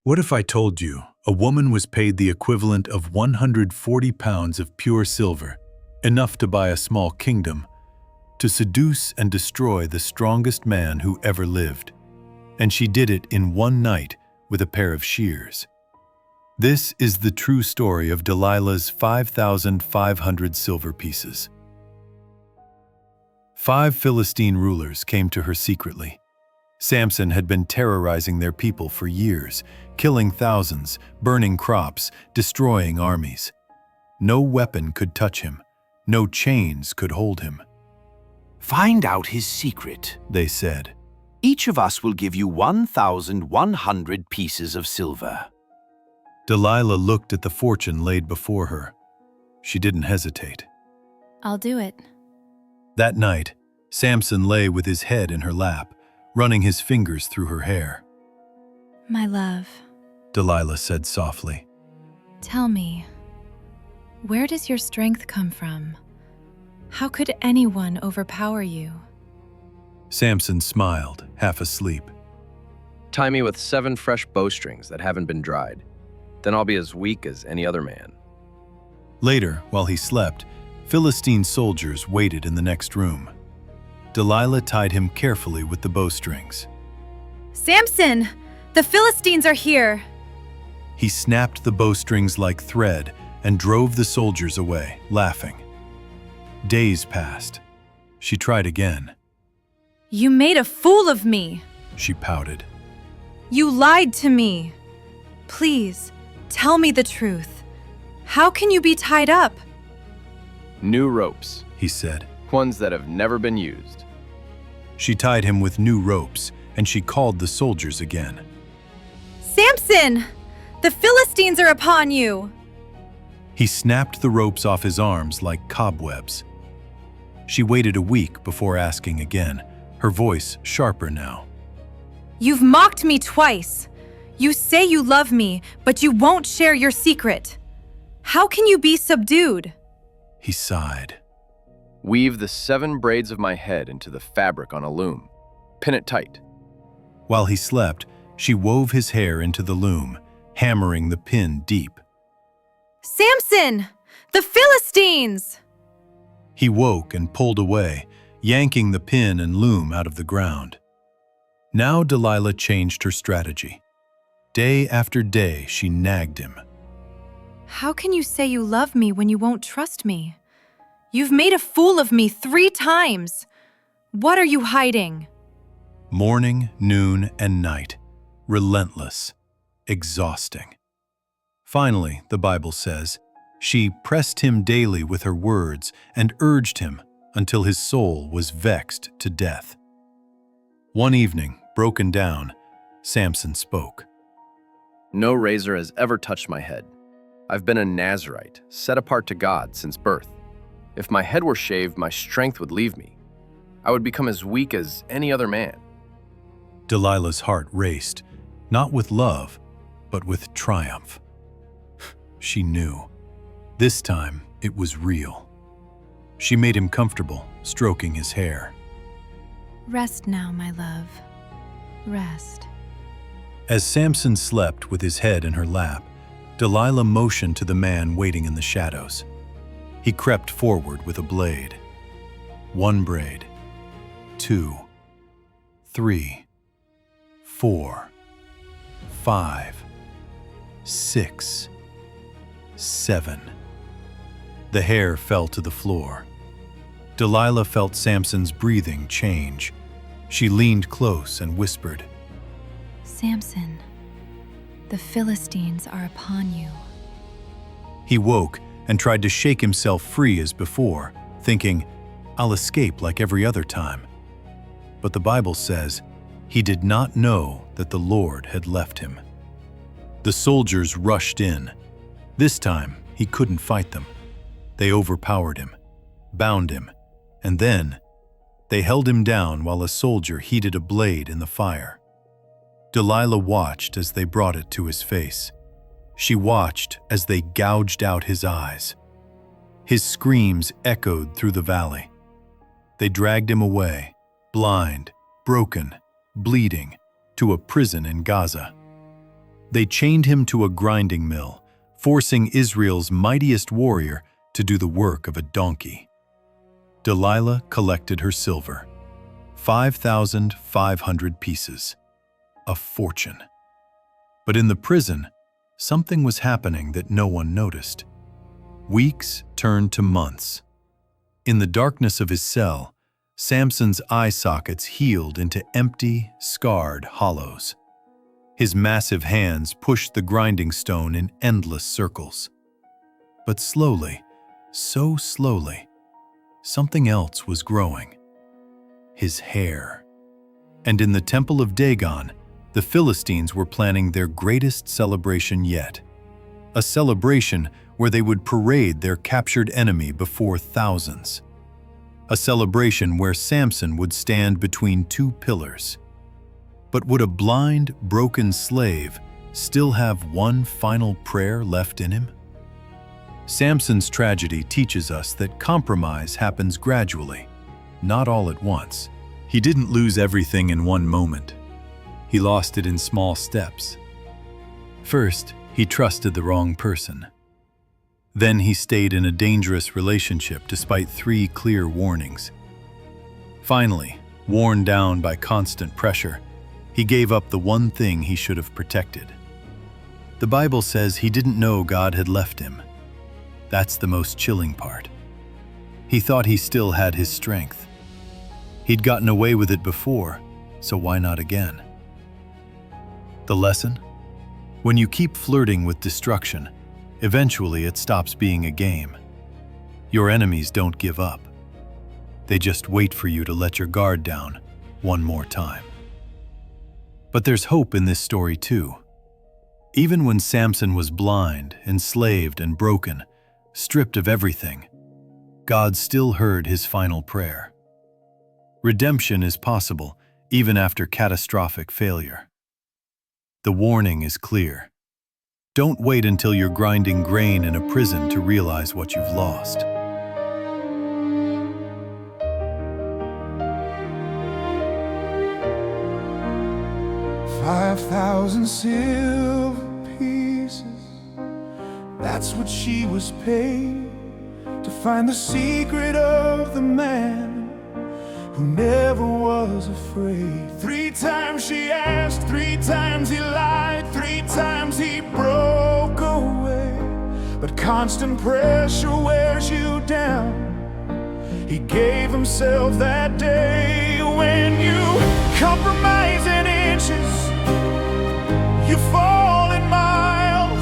What if I told you a woman was paid the equivalent of 140 pounds of pure silver, enough to buy a small kingdom, to seduce and destroy the strongest man who ever lived? And she did it in one night with a pair of shears. This is the true story of Delilah's 5,500 silver pieces. 5 Philistine rulers came to her secretly. Samson had been terrorizing their people for years, killing thousands, burning crops, destroying armies. No weapon could touch him. No chains could hold him. "Find out his secret," they said. "Each of us will give you 1,100 pieces of silver." Delilah looked at the fortune laid before her. She didn't hesitate. I'll do it. That night, Samson lay with his head in her lap, running his fingers through her hair. My love, Delilah said softly. tell me, where does your strength come from? How could anyone overpower you? Samson smiled, half asleep. Tie me with 7 fresh bowstrings that haven't been dried. Then I'll be as weak as any other man. Later, while he slept, Philistine soldiers waited in the next room. Delilah tied him carefully with the bowstrings. Samson! The Philistines are here! He snapped the bowstrings like thread and drove the soldiers away, laughing. Days passed. She tried again. You made a fool of me! She pouted. You lied to me! Please, tell me the truth. How can you be tied up? New ropes, He said. ones that have never been used. She tied him with new ropes, and she called the soldiers again. Samson! The Philistines are upon you! He snapped the ropes off his arms like cobwebs. She waited a week before asking again, her voice sharper now. You've mocked me twice. You say you love me, but you won't share your secret. How can you be subdued? He sighed. Weave the 7 braids of my head into the fabric on a loom. Pin it tight. While he slept, she wove his hair into the loom, hammering the pin deep. Samson! The Philistines! He woke and pulled away, yanking the pin and loom out of the ground. Now Delilah changed her strategy. Day after day, she nagged him. How can you say you love me when you won't trust me? You've made a fool of me 3 times. What are you hiding? Morning, noon, and night. Relentless. Exhausting. Finally, the Bible says, she pressed him daily with her words and urged him until his soul was vexed to death. One evening, broken down, Samson spoke. No razor has ever touched my head. I've been a Nazirite, set apart to God since birth. If my head were shaved, my strength would leave me. I would become as weak as any other man. Delilah's heart raced, not with love, but with triumph. She knew. This time, it was real. She made him comfortable, stroking his hair. Rest now, my love. Rest. As Samson slept with his head in her lap, Delilah motioned to the man waiting in the shadows. He crept forward with a blade. 1 braid, 2, 3, 4, 5, 6, 7. The hair fell to the floor. Delilah felt Samson's breathing change. She leaned close and whispered, Samson, the Philistines are upon you. He woke and tried to shake himself free as before, thinking, I'll escape like every other time. But the Bible says he did not know that the Lord had left him. The soldiers rushed in. This time, he couldn't fight them. They overpowered him, bound him, and then they held him down while a soldier heated a blade in the fire. Delilah watched as they brought it to his face. She watched as they gouged out his eyes. His screams echoed through the valley. They dragged him away, blind, broken, bleeding, to a prison in Gaza. They chained him to a grinding mill, forcing Israel's mightiest warrior to do the work of a donkey. Delilah collected her silver, 5,500 pieces, a fortune. But in the prison, something was happening that no one noticed. Weeks turned to months. In the darkness of his cell, Samson's eye sockets healed into empty, scarred hollows. His massive hands pushed the grinding stone in endless circles. But slowly, so slowly, something else was growing. His hair. And in the temple of Dagon, the Philistines were planning their greatest celebration yet. A celebration where they would parade their captured enemy before thousands. A celebration where Samson would stand between two pillars. But would a blind, broken slave still have one final prayer left in him? Samson's tragedy teaches us that compromise happens gradually, not all at once. He didn't lose everything in one moment. He lost it in small steps. First, he trusted the wrong person. Then he stayed in a dangerous relationship despite 3 clear warnings. Finally, worn down by constant pressure, he gave up the one thing he should have protected. The Bible says he didn't know God had left him. That's the most chilling part. He thought he still had his strength. He'd gotten away with it before, so why not again? The lesson? When you keep flirting with destruction, eventually it stops being a game. Your enemies don't give up. They just wait for you to let your guard down one more time. But there's hope in this story too. Even when Samson was blind, enslaved, and broken, stripped of everything, God still heard his final prayer. Redemption is possible even after catastrophic failure. The warning is clear. Don't wait until you're grinding grain in a prison to realize what you've lost. $5,000 silver pieces, that's what she was paid to find the secret of the man who never was afraid. 3 times she asked, 3 times he lied, 3 times he broke away. But constant pressure wears you down. He gave himself that day. When you compromise in inches, you fall in miles,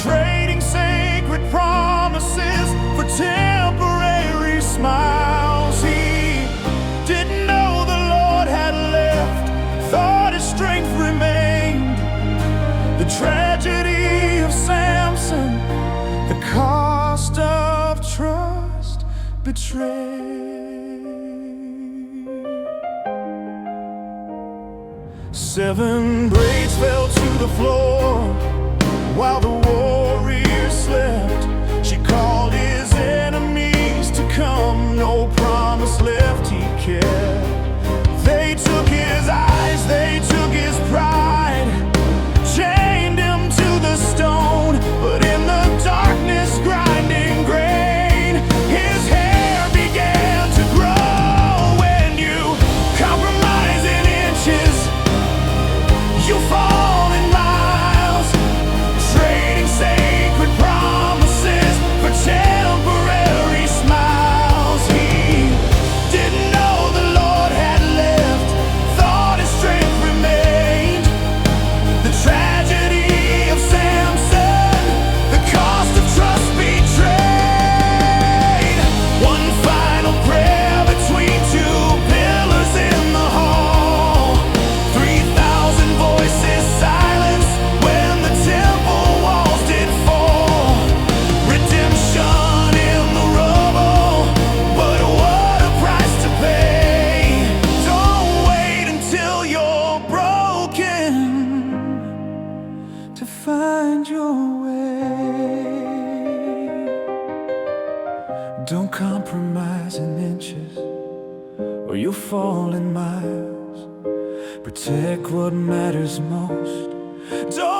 trading sacred promises for temporary smiles. He didn't know the Lord had left, thought his strength remained. The tragedy of Samson, the cost of trust betrayed. 7 braids fell to the floor while the warrior slept. She called his enemies to come, no promise left he kept. They took his eyes, they took his pride, chained him to the stone. But in the darkness, grinding grain, his hair began to grow. When you compromise in inches, you fall in miles, trading sacred promises for temporary smiles. He didn't know the Lord had left, thought his strength remained. The tragedy of Samson, the cost of trust betrayed. One final prayer between 2 pillars in the hall. 3,000 voices silenced when the temple walls did fall. Redemption in the rubble, but what a price to pay. Don't wait until you're broken to find your way. Don't compromise in inches, or you'll fall in miles. Protect what matters most. Don't